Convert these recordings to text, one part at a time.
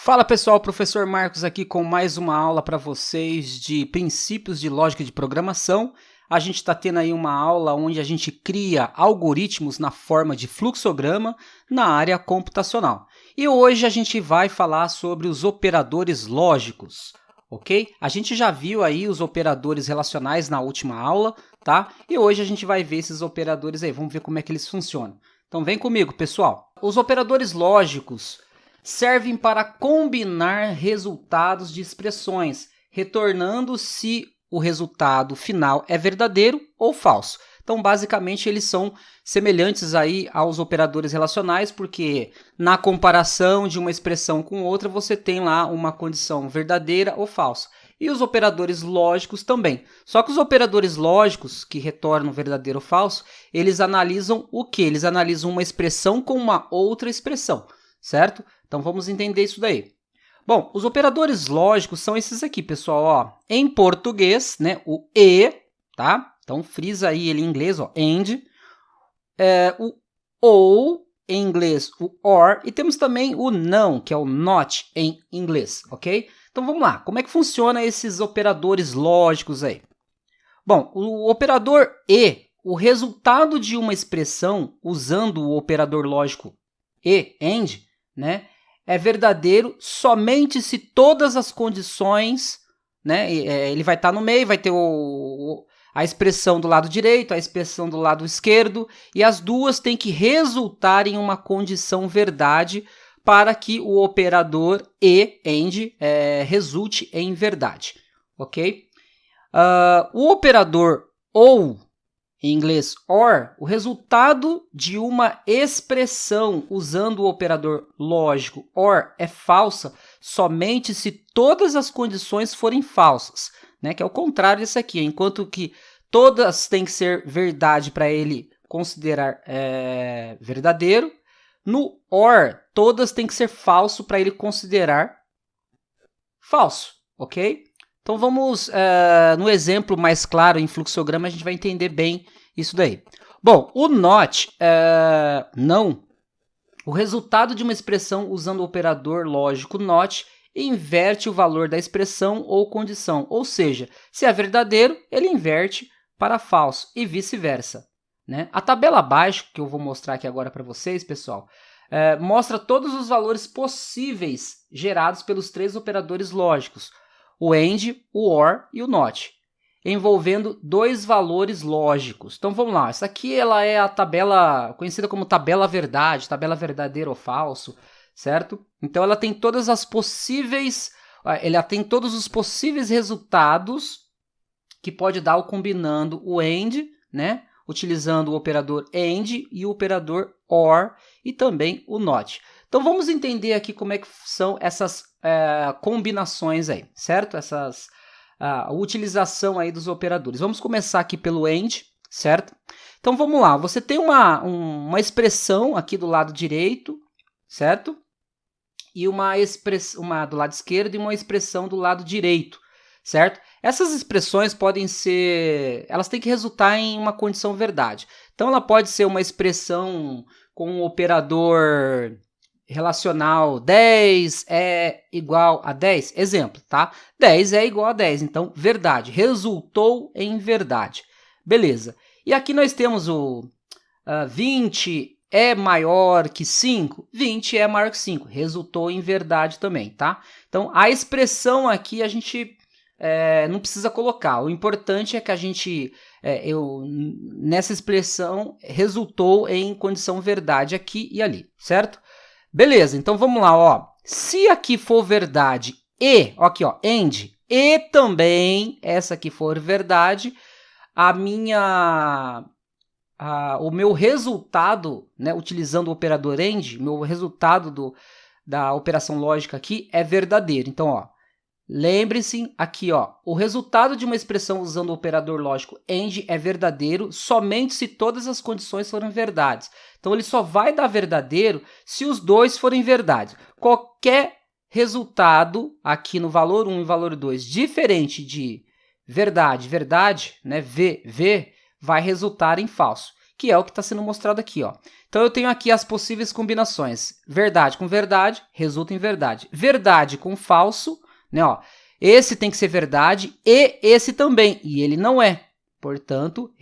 Fala pessoal, professor Marcos aqui com mais uma aula para vocês de princípios de lógica de programação. A gente está tendo aí uma aula onde a gente cria algoritmos na forma de fluxograma na área computacional. E hoje a gente vai falar sobre os operadores lógicos, ok? A gente já viu aí os operadores relacionais na última aula, tá? E hoje a gente vai ver esses operadores aí, vamos ver como é que eles funcionam. Então vem comigo, pessoal. Os operadores lógicos servem para combinar resultados de expressões, retornando se o resultado final é verdadeiro ou falso. Então, basicamente, eles são semelhantes aí aos operadores relacionais, porque na comparação de uma expressão com outra, você tem lá uma condição verdadeira ou falsa. E os operadores lógicos também. Só que os operadores lógicos, que retornam verdadeiro ou falso, eles analisam o quê? Eles analisam uma expressão com uma outra expressão, certo? Então, vamos entender isso daí. Bom, os operadores lógicos são esses aqui, pessoal. Ó, em português, né, o e, tá? Então, frisa aí ele em inglês, ó, and. O ou, em inglês, o or. E temos também o não, que é o not, em inglês, ok? Então, vamos lá. Como é que funciona esses operadores lógicos aí? Bom, o operador e, o resultado de uma expressão usando o operador lógico e, and, né, é verdadeiro somente se todas as condições, né, ele vai estar no meio, vai ter a expressão do lado direito, a expressão do lado esquerdo, e as duas têm que resultar em uma condição verdade para que o operador e, and, resulte em verdade, ok? O operador ou, em inglês, or, o resultado de uma expressão usando o operador lógico or é falsa somente se todas as condições forem falsas, né? Que é o contrário disso aqui. Enquanto que todas têm que ser verdade para ele considerar verdadeiro, no or, todas têm que ser falso para ele considerar falso, ok? Então vamos, no exemplo mais claro em fluxograma, a gente vai entender bem isso daí. Bom, o not, não, o resultado de uma expressão usando o operador lógico not inverte o valor da expressão ou condição, ou seja, se é verdadeiro, ele inverte para falso e vice-versa, né? A tabela abaixo, que eu vou mostrar aqui agora para vocês, pessoal, mostra todos os valores possíveis gerados pelos três operadores lógicos, o and, o or e o not, envolvendo dois valores lógicos. Então vamos lá, essa aqui ela é a tabela conhecida como tabela verdade, tabela verdadeiro ou falso, certo? Então ela tem todos os possíveis resultados que pode dar o combinando o and, né? Utilizando o operador and e o operador or e também o not. Então vamos entender aqui como é que são essas combinações aí, certo? A utilização aí dos operadores. Vamos começar aqui pelo and, certo? Então vamos lá, você tem uma expressão aqui do lado direito, certo? E uma do lado esquerdo e uma expressão do lado direito, certo? Essas expressões podem ser, elas têm que resultar em uma condição verdade. Então ela pode ser uma expressão com um operador relacional 10 é igual a 10, exemplo, tá? 10 é igual a 10, então verdade, resultou em verdade. Beleza. E aqui nós temos o 20 é maior que 5, 20 é maior que 5, resultou em verdade também, tá? Então a expressão aqui a gente não precisa colocar, o importante é que a gente, nessa expressão, resultou em condição verdade aqui e ali, certo? Beleza, então vamos lá, ó. Se aqui for verdade e, aqui ó, and, e também essa aqui for verdade, o meu resultado, né, utilizando o operador and, meu resultado da operação lógica aqui é verdadeiro. Então, ó, lembre-se aqui, ó, o resultado de uma expressão usando o operador lógico AND é verdadeiro somente se todas as condições forem verdades. Então, ele só vai dar verdadeiro se os dois forem verdades. Qualquer resultado aqui no valor 1 e valor 2 diferente de verdade, verdade, né, V, vai resultar em falso. que é o que está sendo mostrado aqui, ó. Então, eu tenho aqui as possíveis combinações. Verdade com verdade, resulta em verdade. Verdade com falso, né, ó. Esse tem que ser verdade e esse também, e ele não é. Portanto,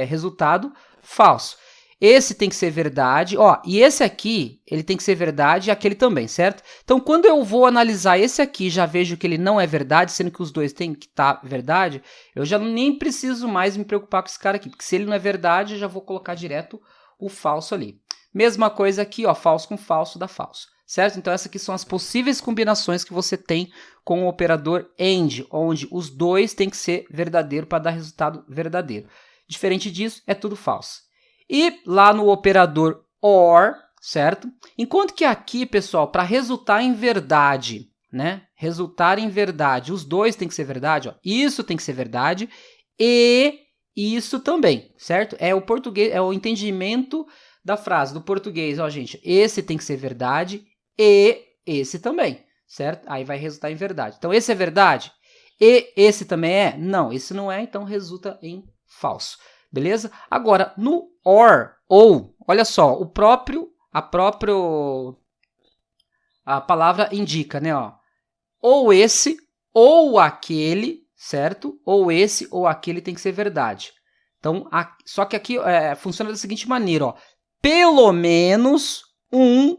resultado falso. Esse tem que ser verdade, ó, e esse aqui, ele tem que ser verdade e aquele também, certo? Então, quando eu vou analisar esse aqui, já vejo que ele não é verdade, sendo que os dois têm que estar verdade, eu já nem preciso mais me preocupar com esse cara aqui, porque se ele não é verdade, eu já vou colocar direto o falso ali. Mesma coisa aqui, ó, falso com falso dá falso, certo? Então, essas aqui são as possíveis combinações que você tem com o operador AND, onde os dois têm que ser verdadeiro para dar resultado verdadeiro. Diferente disso, é tudo falso. E lá no operador OR, certo? Enquanto que aqui, pessoal, para resultar em verdade, né? Resultar em verdade, os dois têm que ser verdade, ó. Isso tem que ser verdade e isso também, certo? É o português, é o entendimento da frase do português, ó, gente. Esse tem que ser verdade e esse também, certo? Aí vai resultar em verdade. Então, esse é verdade e esse também é? Não, esse não é, então resulta em falso. Beleza? Agora, no OR, ou, olha só, a palavra indica, né? Ó, ou esse, ou aquele, certo? Ou esse, ou aquele tem que ser verdade. Então, só que aqui funciona da seguinte maneira, ó, pelo menos um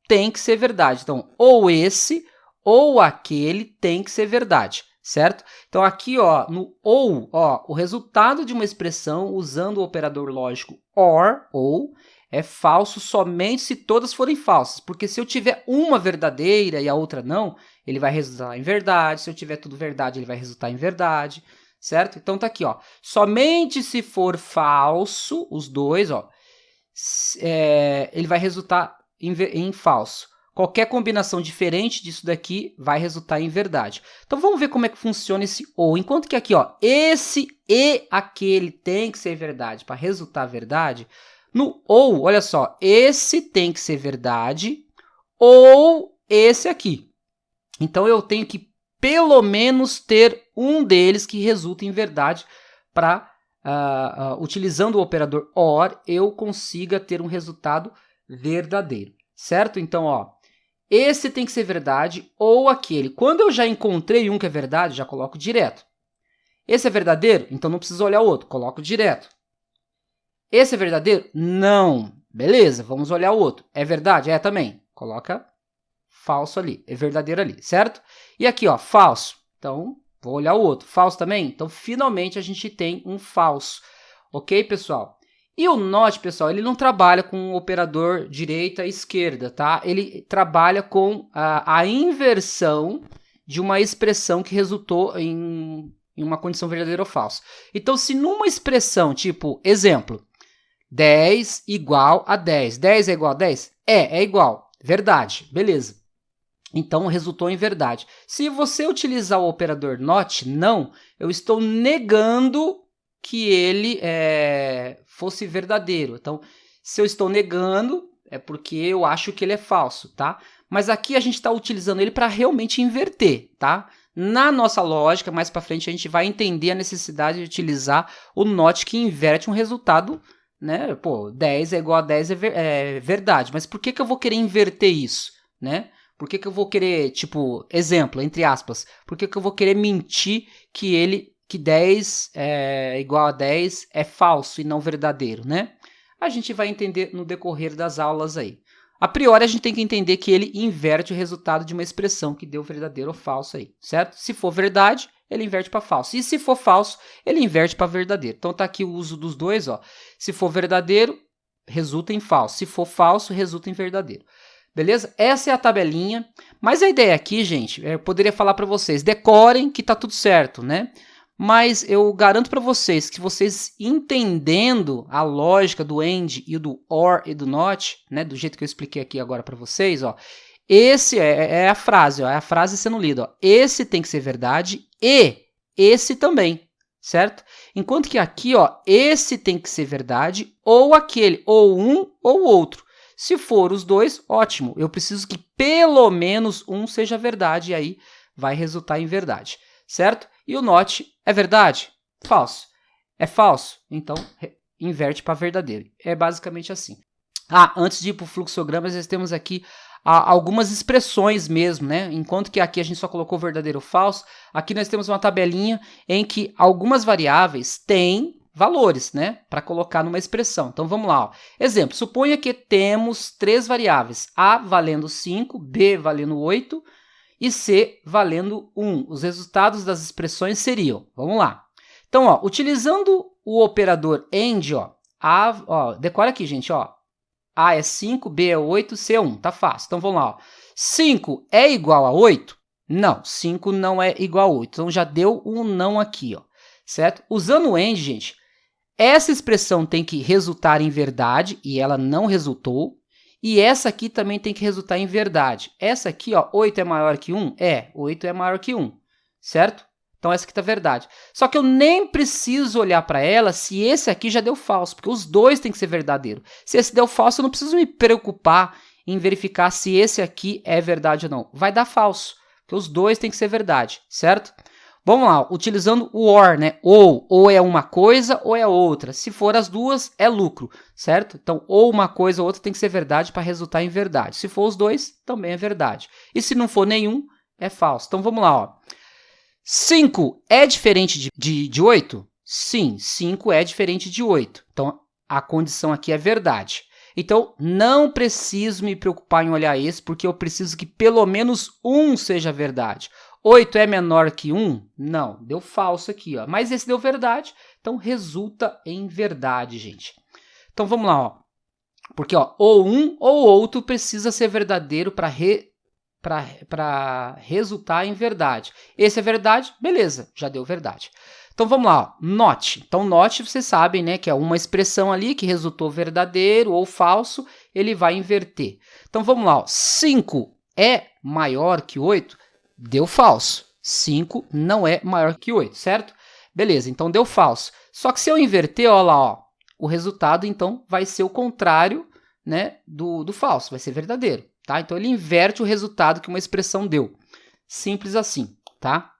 tem que ser verdade. Então, ou esse, ou aquele tem que ser verdade. Certo? Então, aqui, ó, no ou, ó, o resultado de uma expressão usando o operador lógico OR, ou, é falso somente se todas forem falsas. Porque se eu tiver uma verdadeira e a outra não, ele vai resultar em verdade. Se eu tiver tudo verdade, ele vai resultar em verdade. Certo? Então, tá aqui, ó. Somente se for falso, os dois, ó, ele vai resultar em falso. Qualquer combinação diferente disso daqui vai resultar em verdade. Então, vamos ver como é que funciona esse ou. Enquanto que aqui, ó, esse e aquele tem que ser verdade para resultar verdade. No ou, olha só, esse tem que ser verdade ou esse aqui. Então, eu tenho que pelo menos ter um deles que resulta em verdade para, utilizando o operador OR, eu consiga ter um resultado verdadeiro. Certo? Então, ó, esse tem que ser verdade ou aquele. Quando eu já encontrei um que é verdade, já coloco direto. Esse é verdadeiro? Então não preciso olhar o outro, coloco direto. Esse é verdadeiro? Não. Beleza, vamos olhar o outro. É verdade? É também. Coloca falso ali, é verdadeiro ali, certo? E aqui, ó, falso. Então, vou olhar o outro. Falso também? Então, finalmente a gente tem um falso. Ok, pessoal? E o NOT, pessoal, ele não trabalha com o operador direita e esquerda, tá? Ele trabalha com a inversão de uma expressão que resultou em uma condição verdadeira ou falsa. Então, se numa expressão, tipo, exemplo, 10 igual a 10. 10 é igual a 10? É igual. Verdade. Beleza. Então, resultou em verdade. Se você utilizar o operador NOT, não, eu estou negando que ele fosse verdadeiro. Então, se eu estou negando, é porque eu acho que ele é falso, tá? Mas aqui a gente está utilizando ele para realmente inverter, tá? Na nossa lógica, mais para frente, a gente vai entender a necessidade de utilizar o NOT que inverte um resultado, né? Pô, 10 é igual a 10 é verdade, mas por que eu vou querer inverter isso, né? Por que eu vou querer, tipo, exemplo, entre aspas, por que eu vou querer mentir que 10 é igual a 10 é falso e não verdadeiro, né? A gente vai entender no decorrer das aulas aí. A priori, a gente tem que entender que ele inverte o resultado de uma expressão que deu verdadeiro ou falso aí, certo? Se for verdade, ele inverte para falso. E se for falso, ele inverte para verdadeiro. Então, tá aqui o uso dos dois, ó. Se for verdadeiro, resulta em falso. Se for falso, resulta em verdadeiro. Beleza? Essa é a tabelinha. Mas a ideia aqui, gente, eu poderia falar para vocês, decorem que tá tudo certo, né? Mas eu garanto para vocês que vocês entendendo a lógica do AND e do OR e do NOT, né, do jeito que eu expliquei aqui agora para vocês, ó, esse é a frase, ó, é a frase sendo lida, ó, esse tem que ser verdade e esse também, certo? Enquanto que aqui, ó, esse tem que ser verdade ou aquele, ou um ou outro. Se for os dois, ótimo, eu preciso que pelo menos um seja verdade e aí vai resultar em verdade, certo? E o NOT é verdade? Falso. É falso? Então, inverte para verdadeiro. É basicamente assim. Antes de ir para o fluxograma, nós temos aqui algumas expressões mesmo, né? Enquanto que aqui a gente só colocou verdadeiro ou falso, aqui nós temos uma tabelinha em que algumas variáveis têm valores, né? Para colocar numa expressão. Então vamos lá. Ó. Exemplo, suponha que temos 3 variáveis, A valendo 5, B valendo 8 e C valendo 1. Os resultados das expressões seriam, vamos lá. Então, ó, utilizando o operador AND, decora aqui, gente, ó. A é 5, B é 8, C é 1. Tá fácil. Então, vamos lá. Ó. 5 é igual a 8? Não, 5 não é igual a 8. Então, já deu um não aqui, ó. Certo? Usando o AND, gente, essa expressão tem que resultar em verdade e ela não resultou. E essa aqui também tem que resultar em verdade. Essa aqui, ó, 8 é maior que 1? 8 é maior que 1. Certo? Então, essa aqui está verdade. Só que eu nem preciso olhar para ela se esse aqui já deu falso, porque os dois têm que ser verdadeiro. Se esse deu falso, eu não preciso me preocupar em verificar se esse aqui é verdade ou não. Vai dar falso, porque os dois têm que ser verdade, certo? Vamos lá, utilizando o OR, né? Ou é uma coisa ou é outra. Se for as duas, é lucro, certo? Então, ou uma coisa ou outra tem que ser verdade para resultar em verdade. Se for os dois, também é verdade. E se não for nenhum, é falso. Então, vamos lá, ó. 5 é diferente de 8? Sim, 5 é diferente de 8. Então, a condição aqui é verdade. Então, não preciso me preocupar em olhar esse, porque eu preciso que pelo menos um seja verdade. 8 é menor que 1? Não, deu falso aqui, ó. Mas esse deu verdade, então resulta em verdade, gente. Então, vamos lá, ó. Porque ó, ou um ou outro precisa ser verdadeiro para resultar em verdade. Esse é verdade? Beleza, já deu verdade. Então vamos lá, ó. Not. Então not, vocês sabem, né, que é uma expressão ali que resultou verdadeiro ou falso, ele vai inverter. Então vamos lá, ó. 5 é maior que 8? Deu falso. 5 não é maior que 8, certo? Beleza, então deu falso. Só que se eu inverter, olha lá, ó, o resultado então vai ser o contrário, né, do falso, vai ser verdadeiro. Tá? Então, ele inverte o resultado que uma expressão deu. Simples assim, tá?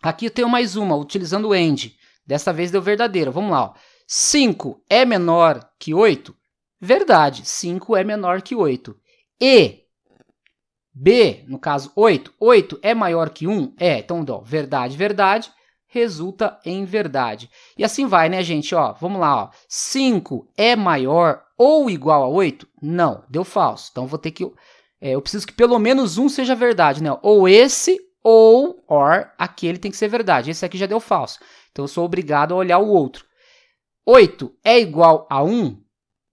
Aqui eu tenho mais uma, utilizando o AND. Dessa vez deu verdadeiro. Vamos lá. Ó. 5 é menor que 8? Verdade, 5 é menor que 8. E B, no caso 8, 8 é maior que 1? Então, ó, verdade, verdade, resulta em verdade. E assim vai, né, gente? Ó, vamos lá. Ó. 5 é maior ou igual a 8? Não, deu falso. Então, vou ter que... eu preciso que pelo menos um seja verdade, né? Ou esse ou aquele tem que ser verdade. Esse aqui já deu falso. Então, eu sou obrigado a olhar o outro. 8 é igual a 1?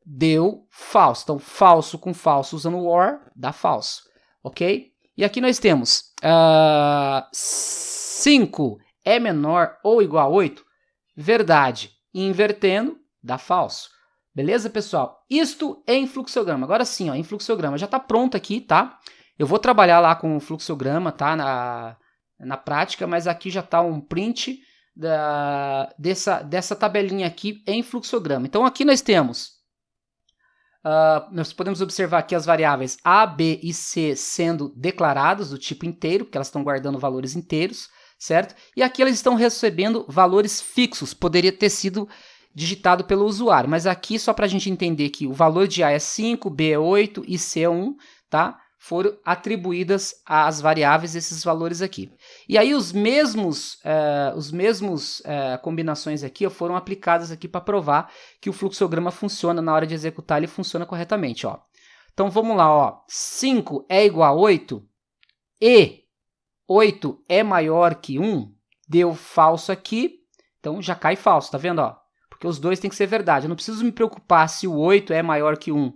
Deu falso. Então, falso com falso usando o OR dá falso. Ok? E aqui nós temos 5 é menor ou igual a 8? Verdade. Invertendo, dá falso. Beleza, pessoal? Isto em fluxograma. Agora sim, ó, em fluxograma. Já está pronto aqui, tá? Eu vou trabalhar lá com o fluxograma, tá? Na prática, mas aqui já está um print dessa tabelinha aqui em fluxograma. Então, aqui nós temos... nós podemos observar aqui as variáveis A, B e C sendo declaradas do tipo inteiro, porque elas estão guardando valores inteiros, certo? E aqui elas estão recebendo valores fixos. Poderia ter sido... digitado pelo usuário, mas aqui só para a gente entender que o valor de A é 5, B é 8 e C é 1, tá? Foram atribuídas às variáveis esses valores aqui. E aí os mesmos combinações aqui foram aplicadas aqui para provar que o fluxograma funciona na hora de executar, ele funciona corretamente, ó. Então vamos lá, ó. 5 é igual a 8 e 8 é maior que 1, deu falso aqui, então já cai falso, tá vendo, ó? Porque os dois têm que ser verdade. Eu não preciso me preocupar se o 8 é maior que 1,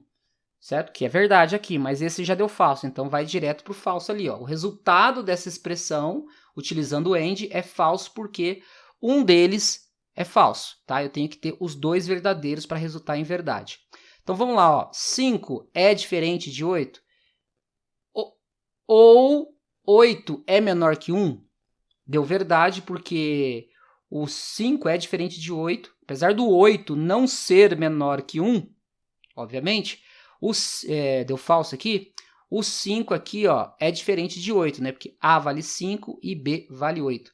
certo? Que é verdade aqui, mas esse já deu falso, então vai direto para o falso ali. Ó. O resultado dessa expressão, utilizando o AND, é falso porque um deles é falso, tá? Eu tenho que ter os dois verdadeiros para resultar em verdade. Então vamos lá, ó. 5 é diferente de 8? Ou 8 é menor que 1? Deu verdade porque... o 5 é diferente de 8, apesar do 8 não ser menor que 1, obviamente, deu falso aqui, o 5 aqui ó, é diferente de 8, né? Porque A vale 5 e B vale 8.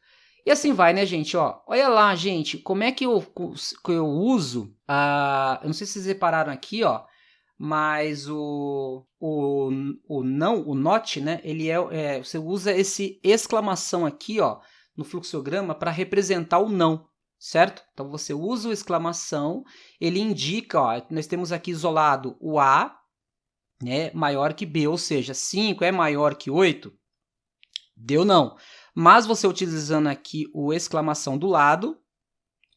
E assim vai, né, gente? Ó, olha lá, gente, como é que eu uso... eu não sei se vocês repararam aqui, ó, mas o not, né, ele você usa esse exclamação aqui, ó, no fluxograma para representar o não, certo? Então, você usa o exclamação, ele indica, ó, nós temos aqui isolado o A, né, maior que B, ou seja, 5 é maior que 8? Deu não. Mas você utilizando aqui o exclamação do lado,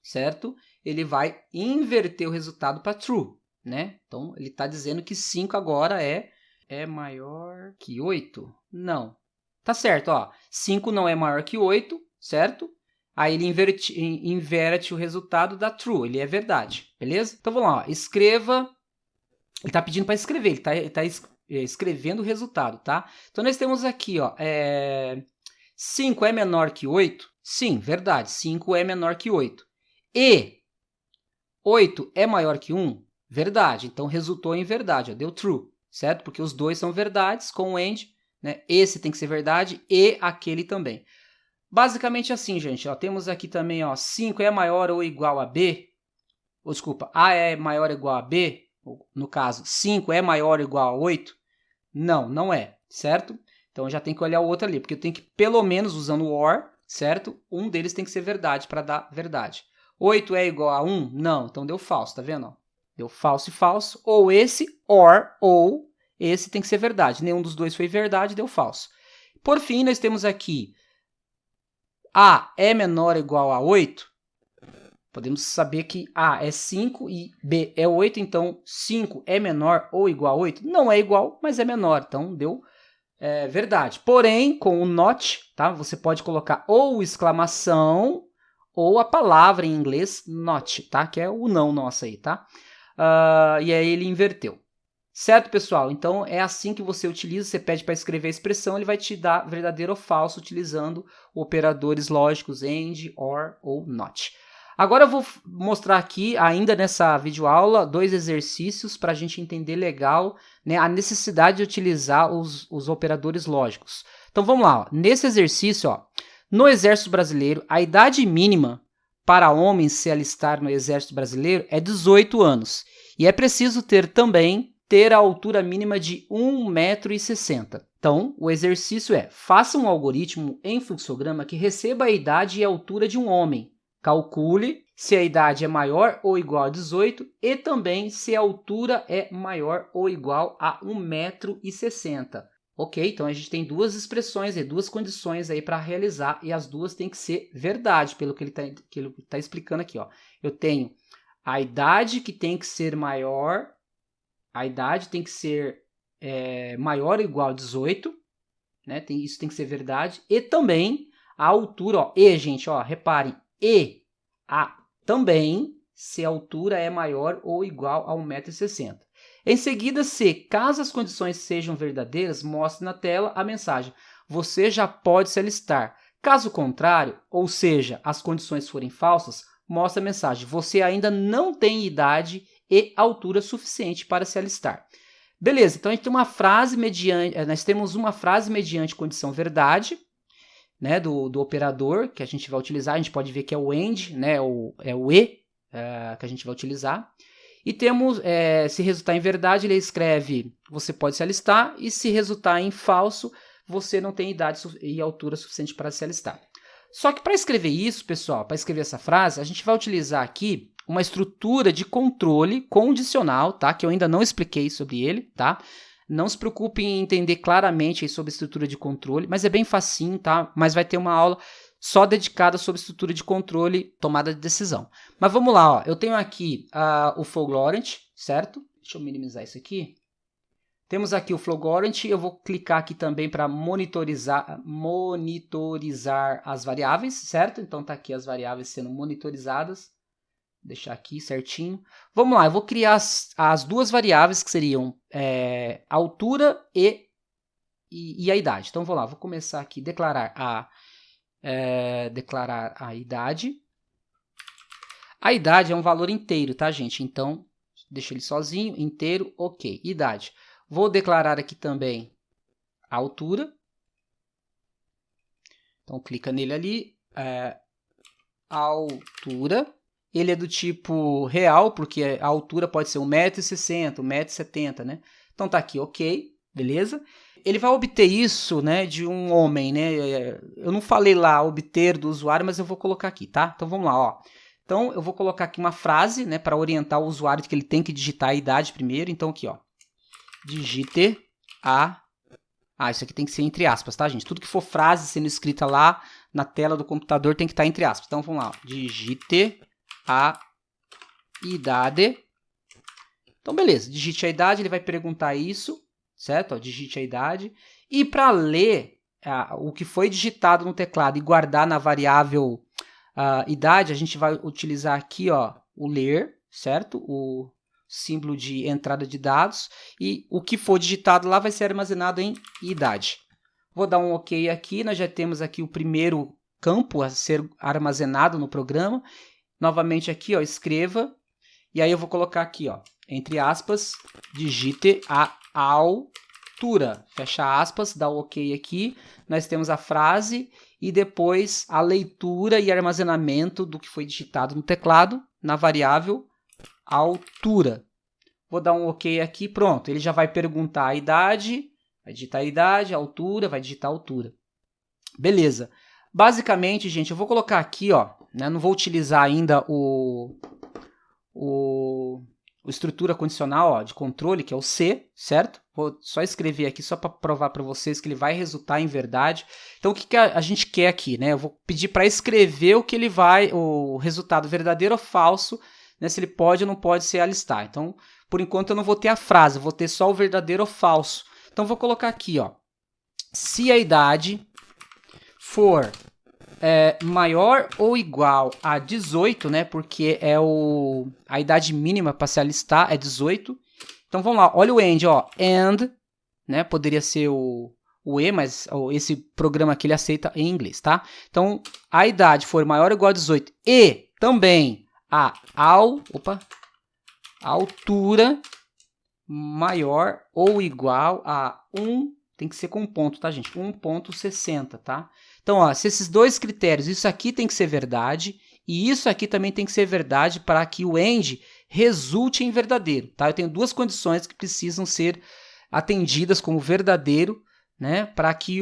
certo? Ele vai inverter o resultado para true, né? Então, ele está dizendo que 5 agora é maior que 8? Não. Tá certo, ó. 5 não é maior que 8, certo? Aí ele inverte o resultado da true, ele é verdade, beleza? Então, vamos lá, ó. Escreva... Ele está pedindo para escrever, ele está escrevendo o resultado, tá? Então, nós temos aqui, ó, 5 é menor que 8? Sim, verdade, 5 é menor que 8. E 8 é maior que 1? Verdade, então resultou em verdade, ó, deu true, certo? Porque os dois são verdades com o AND, né? Esse tem que ser verdade e aquele também. Basicamente assim, gente, ó, temos aqui também, ó, 5 é maior ou igual a B, ou desculpa, A é maior ou igual a B, no caso, 5 é maior ou igual a 8? Não, não é, certo? Então, eu já tenho que olhar o outro ali, porque eu tenho que, pelo menos, usando o OR, certo? Um deles tem que ser verdade para dar verdade. 8 é igual a 1? Não, então deu falso, tá vendo? Deu falso e falso, ou esse, OR, ou esse tem que ser verdade. Nenhum dos dois foi verdade, deu falso. Por fim, nós temos aqui A é menor ou igual a 8? Podemos saber que A é 5 e B é 8, então 5 é menor ou igual a 8? Não é igual, mas é menor, então deu verdade. Porém, com o not, tá? Você pode colocar ou exclamação ou a palavra em inglês not, tá? Que é o não nosso aí, tá? E aí ele inverteu. Certo, pessoal? Então, é assim que você utiliza, você pede para escrever a expressão, ele vai te dar verdadeiro ou falso utilizando operadores lógicos AND, OR ou NOT. Agora eu vou mostrar aqui, ainda nessa videoaula, 2 exercícios para a gente entender legal, né, a necessidade de utilizar os operadores lógicos. Então, vamos lá. Ó. Nesse exercício, ó, no Exército Brasileiro, a idade mínima para homens se alistar no Exército Brasileiro é 18 anos. E é preciso ter a altura mínima de 1,60 m. Então, o exercício é: faça um algoritmo em fluxograma que receba a idade e a altura de um homem. Calcule se a idade é maior ou igual a 18 e também se a altura é maior ou igual a 1,60 m. Ok, então a gente tem duas expressões e duas condições aí para realizar e as duas têm que ser verdade, pelo que ele tá explicando aqui. Ó. Eu tenho a idade que tem que ser maior, a idade tem que ser maior ou igual a 18, né? Isso tem que ser verdade, e também a altura, ó, gente, ó, reparem, também se a altura é maior ou igual a 1,60 m. Em seguida, caso as condições sejam verdadeiras, mostre na tela a mensagem: você já pode se alistar. Caso contrário, ou seja, as condições forem falsas, mostre a mensagem: você ainda não tem idade e altura suficiente para se alistar. Beleza, então a gente tem uma frase nós temos uma frase mediante condição verdade, né, do operador que a gente vai utilizar. A gente pode ver que é o AND, né, é o E que a gente vai utilizar. E temos, se resultar em verdade, ele escreve: você pode se alistar, e se resultar em falso, você não tem idade e altura suficiente para se alistar. Só que para escrever isso, pessoal, para escrever essa frase, a gente vai utilizar aqui uma estrutura de controle condicional, tá? Que eu ainda não expliquei sobre ele, tá? Não se preocupe em entender claramente sobre a estrutura de controle, mas é bem facinho, tá? Mas vai ter uma aula só dedicada sobre estrutura de controle, tomada de decisão. Mas vamos lá, ó. Eu tenho aqui o Flowgorant, certo? Deixa eu minimizar isso aqui. Temos aqui o Flowgorant, eu vou clicar aqui também para monitorizar as variáveis, certo? Então tá aqui as variáveis sendo monitorizadas. Vou deixar aqui certinho. Vamos lá, eu vou criar as duas variáveis que seriam a altura e a idade. Então vou lá, vou começar aqui, declarar a idade. A idade é um valor inteiro, tá, gente? Então, deixa ele sozinho, inteiro, ok. Idade. Vou declarar aqui também a altura. Então, clica nele ali. altura. Ele é do tipo real, porque a altura pode ser 1,60 m, 1,70 m, né? Então tá aqui, ok, beleza? Ele vai obter isso, né, de um homem, né? Eu não falei lá obter do usuário, mas eu vou colocar aqui, tá? Então vamos lá, ó. Então eu vou colocar aqui uma frase, né, para orientar o usuário de que ele tem que digitar a idade primeiro. Então aqui, ó. Digite a... isso aqui tem que ser entre aspas, tá, gente? Tudo que for frase sendo escrita lá na tela do computador tem que estar entre aspas. Então vamos lá, ó. Digite a idade. Então beleza, digite a idade, ele vai perguntar isso, certo? Ó, digite a idade. E para ler o que foi digitado no teclado e guardar na variável idade, a gente vai utilizar aqui, ó, o ler, certo? O símbolo de entrada de dados. E o que for digitado lá vai ser armazenado em idade. Vou dar um OK aqui. Nós já temos aqui o primeiro campo a ser armazenado no programa. Novamente aqui, ó, escreva. E aí eu vou colocar aqui, ó, entre aspas, digite a altura. Fecha aspas, dá o OK aqui. Nós temos a frase e depois a leitura e armazenamento do que foi digitado no teclado na variável altura. Vou dar um OK aqui, pronto. Ele já vai perguntar a idade, vai digitar a idade, a altura, vai digitar a altura. Beleza. Basicamente, gente, eu vou colocar aqui, ó, né, não vou utilizar ainda o estrutura condicional, ó, de controle, que é o C, certo? Vou só escrever aqui só para provar para vocês que ele vai resultar em verdade. Então, o que a gente quer aqui, né? Eu vou pedir para escrever o resultado verdadeiro ou falso, né? Se ele pode ou não pode se alistar. Então, por enquanto, eu não vou ter a frase, eu vou ter só o verdadeiro ou falso. Então, vou colocar aqui, ó, se a idade for maior ou igual a 18, né? Porque a idade mínima para se alistar é 18. Então vamos lá, olha o end, ó, and, né? Poderia ser o E, mas esse programa aqui ele aceita em inglês, tá? Então a idade for maior ou igual a 18 e também a altura maior ou igual a 1, tem que ser com ponto, tá, gente? 1,60, tá? Então, ó, se esses dois critérios, isso aqui tem que ser verdade e isso aqui também tem que ser verdade para que o end resulte em verdadeiro, tá? Eu tenho duas condições que precisam ser atendidas como verdadeiro, né, para que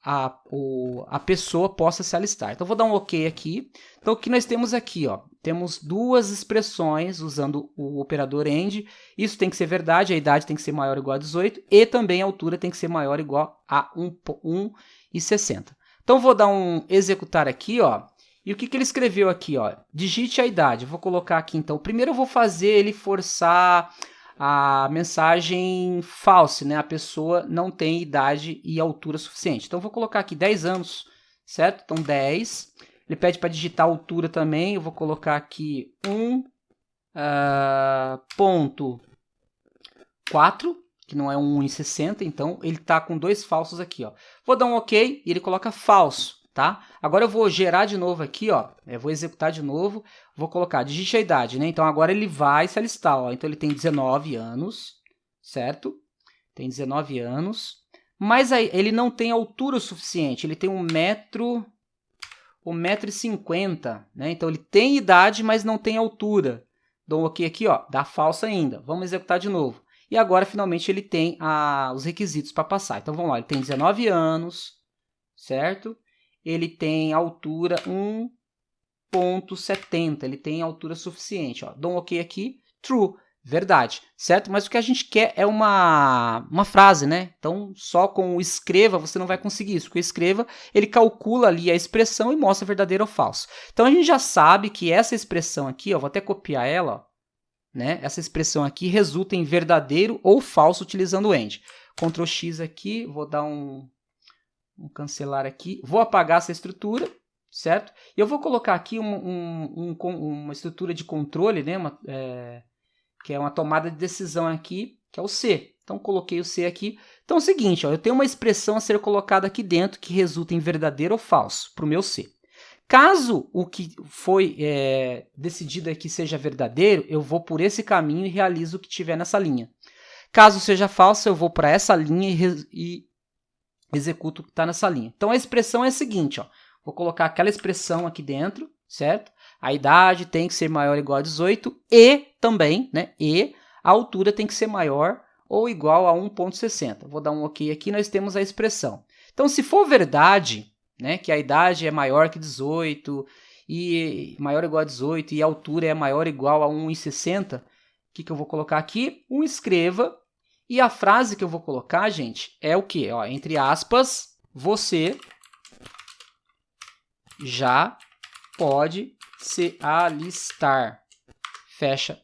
a pessoa possa se alistar. Então, vou dar um OK aqui. Então, o que nós temos aqui, ó? Temos duas expressões usando o operador AND. Isso tem que ser verdade, a idade tem que ser maior ou igual a 18 e também a altura tem que ser maior ou igual a 1,60. Então, vou dar um executar aqui, ó. E o que ele escreveu aqui, ó? Digite a idade. Eu vou colocar aqui, então. Primeiro eu vou fazer ele forçar a mensagem false, né? A pessoa não tem idade e altura suficiente. Então, eu vou colocar aqui 10 anos, certo? Então, 10. Ele pede para digitar a altura também. Eu vou colocar aqui 1,4, que não é 1,60. Então, ele está com dois falsos aqui, ó. Vou dar um OK e ele coloca falso. Tá? Agora eu vou gerar de novo aqui, ó. Eu vou executar de novo, vou colocar, digite a idade, né? Então agora ele vai se alistar, ó. Então ele tem 19 anos, certo? Tem 19 anos, mas aí ele não tem altura o suficiente, ele tem 1,50 m, né? Então ele tem idade, mas não tem altura. Dou um OK aqui, ó, dá falso ainda. Vamos executar de novo. E agora finalmente ele tem os requisitos para passar. Então vamos lá, ele tem 19 anos, certo? Ele tem altura 1,70, ele tem altura suficiente. Ó. Dou um OK aqui, true, verdade, certo? Mas o que a gente quer é uma frase, né? Então, só com o escreva você não vai conseguir isso. Com o escreva, ele calcula ali a expressão e mostra verdadeiro ou falso. Então, a gente já sabe que essa expressão aqui, ó, vou até copiar ela, ó, né? Essa expressão aqui resulta em verdadeiro ou falso utilizando o AND. Ctrl X aqui, vou dar vou cancelar aqui, vou apagar essa estrutura, certo? E eu vou colocar aqui uma estrutura de controle, né? Que é uma tomada de decisão aqui, que é o C. Então, coloquei o C aqui. Então, é o seguinte, ó, eu tenho uma expressão a ser colocada aqui dentro que resulta em verdadeiro ou falso para o meu C. Caso o que foi decidido aqui seja verdadeiro, eu vou por esse caminho e realizo o que tiver nessa linha. Caso seja falso, eu vou para essa linha e executo o que está nessa linha. Então, a expressão é a seguinte, ó. vou colocar aquela expressão aqui dentro, certo? A idade tem que ser maior ou igual a 18 e também, né? E a altura tem que ser maior ou igual a 1,60. Vou dar um OK aqui, nós temos a expressão. Então, se for verdade, né, que a idade é maior que 18 e maior ou igual a 18 e a altura é maior ou igual a 1,60, o que eu vou colocar aqui? Escreva. E a frase que eu vou colocar, gente, é o quê? Ó, entre aspas, você já pode se alistar. Fecha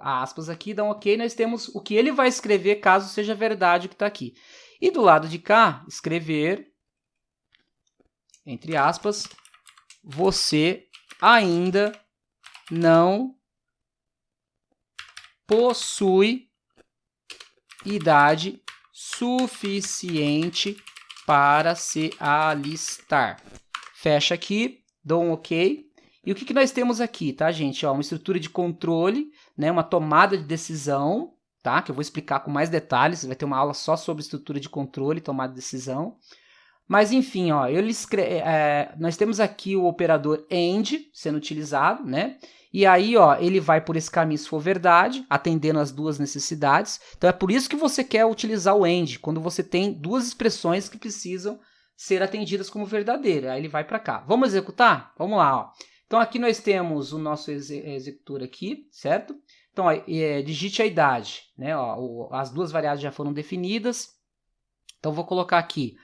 aspas aqui, dá um OK. Nós temos o que ele vai escrever caso seja verdade o que está aqui. E do lado de cá, escrever, entre aspas, você ainda não possui idade suficiente para se alistar. Fecha aqui, dou um OK. E o que nós temos aqui, tá, gente? Ó, uma estrutura de controle, né, uma tomada de decisão, tá? Que eu vou explicar com mais detalhes. Vai ter uma aula só sobre estrutura de controle e tomada de decisão. Mas, enfim, ó, nós temos aqui o operador AND sendo utilizado, né? E aí, ó, ele vai por esse caminho se for verdade, atendendo as duas necessidades. Então, é por isso que você quer utilizar o AND, quando você tem duas expressões que precisam ser atendidas como verdadeira. Aí ele vai para cá. Vamos executar? Vamos lá, ó. Então, aqui nós temos o nosso executor aqui, certo? Então, ó, digite a idade, né? Ó, as duas variáveis já foram definidas. Então, vou colocar aqui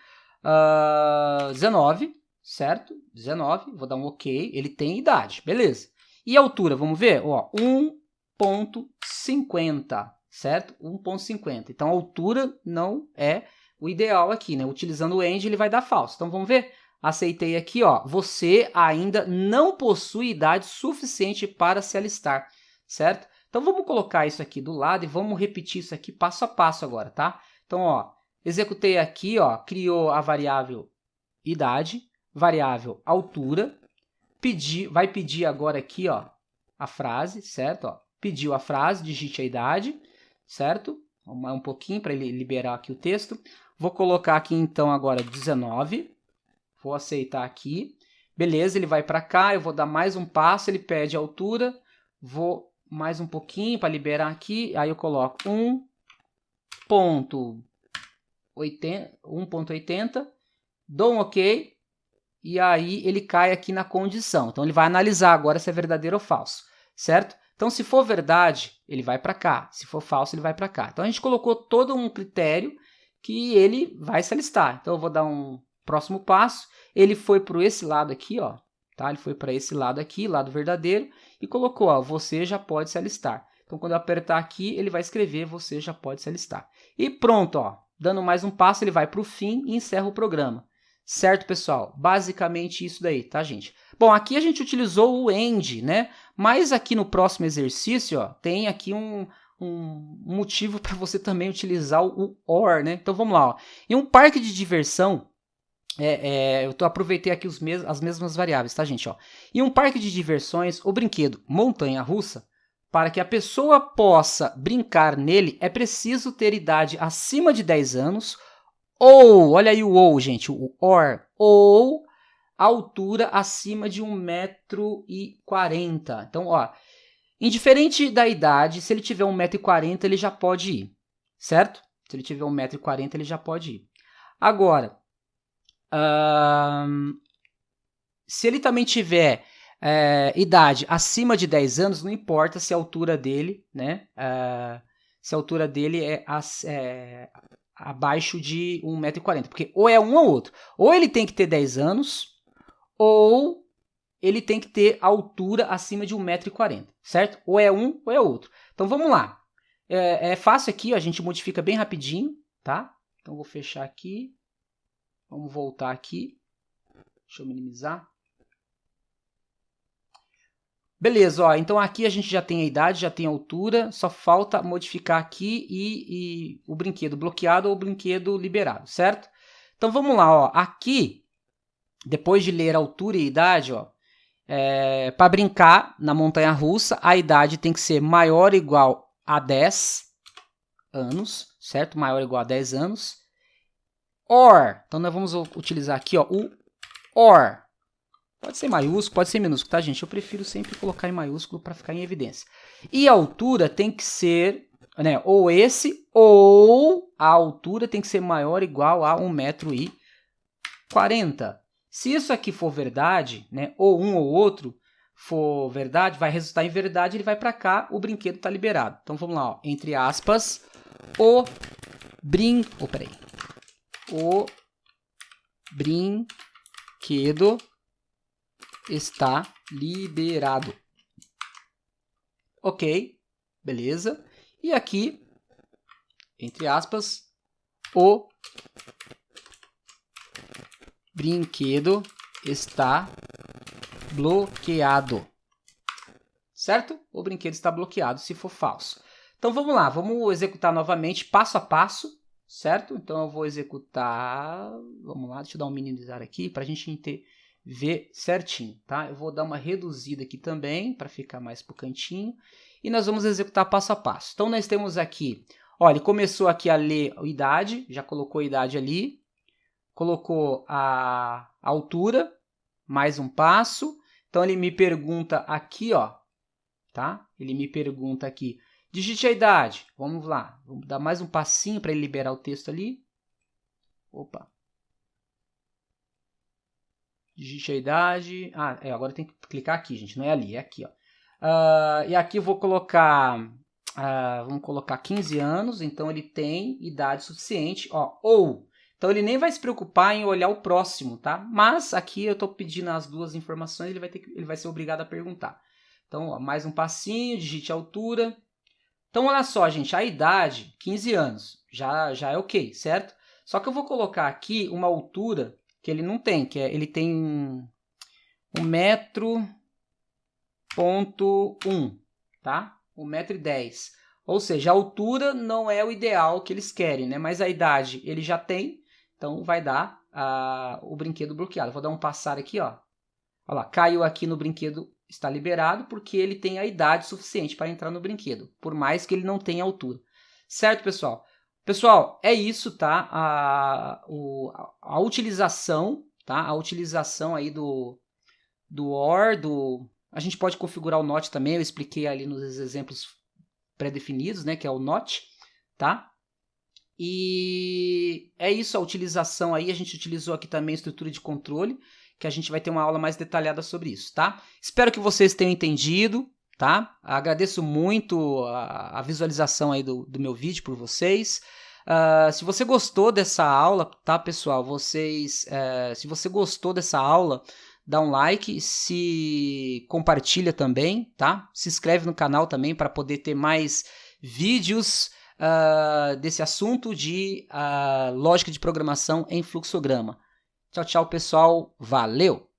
19, certo? 19, vou dar um OK. Ele tem idade, beleza. E a altura, vamos ver? Ó, 1,50, certo? 1,50. Então, a altura não é o ideal aqui, né? Utilizando o AND, ele vai dar falso. Então, vamos ver? Aceitei aqui, ó. Você ainda não possui idade suficiente para se alistar, certo? Então, vamos colocar isso aqui do lado e vamos repetir isso aqui passo a passo agora, tá? Então, ó, executei aqui, ó, criou a variável idade, variável altura, vai pedir agora aqui, ó, a frase, certo? Ó, pediu a frase, digite a idade, certo? Um pouquinho para ele liberar aqui o texto. Vou colocar aqui, então, agora 19. Vou aceitar aqui. Beleza, ele vai para cá, eu vou dar mais um passo, ele pede a altura. Vou mais um pouquinho para liberar aqui. Aí eu coloco 1,80. Dou um OK. E aí ele cai aqui na condição. Então, ele vai analisar agora se é verdadeiro ou falso, certo? Então, se for verdade, ele vai para cá. Se for falso, ele vai para cá. Então, a gente colocou todo um critério que ele vai se alistar. Então, eu vou dar um próximo passo. Ele foi para esse lado aqui, ó. Tá? Ele foi para esse lado aqui, lado verdadeiro, e colocou, ó, você já pode se alistar. Então, quando eu apertar aqui, ele vai escrever, você já pode se alistar. E pronto, ó. Dando mais um passo, ele vai para o fim e encerra o programa. Certo, pessoal? Basicamente isso daí, tá, gente? Bom, aqui a gente utilizou o AND, né? Mas aqui no próximo exercício, ó, tem aqui um motivo para você também utilizar o OR, né? Então, vamos lá, ó. Em um parque de diversão, eu aproveitei aqui as mesmas variáveis, tá, gente? Ó. Em um parque de diversões, o brinquedo montanha-russa, para que a pessoa possa brincar nele, é preciso ter idade acima de 10 anos, ou, olha aí o ou, gente, o or, ou altura acima de 1,40 m. Então, ó, indiferente da idade, se ele tiver 1,40 m, ele já pode ir, certo? Se ele tiver 1,40 m, ele já pode ir. Agora, se ele também tiver idade acima de 10 anos, não importa se a altura dele, né? Se a altura dele é abaixo de 1,40 m, porque ou é um ou outro. Ou ele tem que ter 10 anos, ou ele tem que ter altura acima de 1,40 m, certo? Ou é um ou é outro. Então, vamos lá. É fácil aqui, ó, a gente modifica bem rapidinho, tá? Então, vou fechar aqui. Vamos voltar aqui. Deixa eu minimizar. Beleza, ó, então aqui a gente já tem a idade, já tem a altura, só falta modificar aqui e o brinquedo bloqueado ou o brinquedo liberado, certo? Então vamos lá, ó, aqui, depois de ler a altura e a idade, ó, para brincar na montanha-russa, a idade tem que ser maior ou igual a 10 anos, certo? Maior ou igual a 10 anos. OR, então nós vamos utilizar aqui, ó, o OR. Pode ser maiúsculo, pode ser minúsculo, tá, gente? Eu prefiro sempre colocar em maiúsculo para ficar em evidência. E a altura tem que ser, né, ou esse, ou a altura tem que ser maior ou igual a 1,40 m. Se isso aqui for verdade, né, ou um ou outro for verdade, vai resultar em verdade, ele vai para cá, o brinquedo está liberado. Então vamos lá, ó, entre aspas, o brinquedo está liberado. Ok, beleza. E aqui, entre aspas, o brinquedo está bloqueado. Certo? O brinquedo está bloqueado se for falso. Então vamos lá, vamos executar novamente passo a passo, certo? Então eu vou executar, vamos lá, deixa eu dar um minimizar aqui para a gente ver certinho, tá? Eu vou dar uma reduzida aqui também para ficar mais para o cantinho e nós vamos executar passo a passo. Então nós temos aqui, olha, ele começou aqui a ler a idade, já colocou a idade ali, colocou a altura, mais um passo. Então ele me pergunta aqui, ó, tá? Ele me pergunta aqui, digite a idade. Vamos lá, vamos dar mais um passinho para ele liberar o texto ali. Opa. Digite a idade. Ah, agora tem que clicar aqui, gente, não é ali, é aqui, ó. E aqui eu vou colocar, vamos colocar 15 anos, então ele tem idade suficiente, ó, ou... Então ele nem vai se preocupar em olhar o próximo, tá? Mas aqui eu estou pedindo as duas informações, ele vai ser obrigado a perguntar. Então, ó, mais um passinho, digite a altura. Então, olha só, gente, a idade, 15 anos, já é ok, certo? Só que eu vou colocar aqui uma altura que ele não tem, ele tem 1,1 m, tá? 1,10 m. Ou seja, a altura não é o ideal que eles querem, né? Mas a idade ele já tem, então vai dar o brinquedo bloqueado. Vou dar um passar aqui, ó. Olha lá, caiu aqui no brinquedo, está liberado porque ele tem a idade suficiente para entrar no brinquedo, por mais que ele não tenha altura. Certo, pessoal? Pessoal, é isso, tá? A utilização, tá? A utilização aí do OR, a gente pode configurar o NOT também, eu expliquei ali nos exemplos pré-definidos, né, que é o NOT, tá? E é isso, a utilização aí, a gente utilizou aqui também a estrutura de controle, que a gente vai ter uma aula mais detalhada sobre isso, tá? Espero que vocês tenham entendido, tá? Agradeço muito a visualização aí do meu vídeo por vocês. Se você gostou dessa aula, tá, pessoal? Se você gostou dessa aula, dá um like, se compartilha também, tá? Se inscreve no canal também para poder ter mais vídeos desse assunto de lógica de programação em fluxograma. Tchau, tchau, pessoal. Valeu!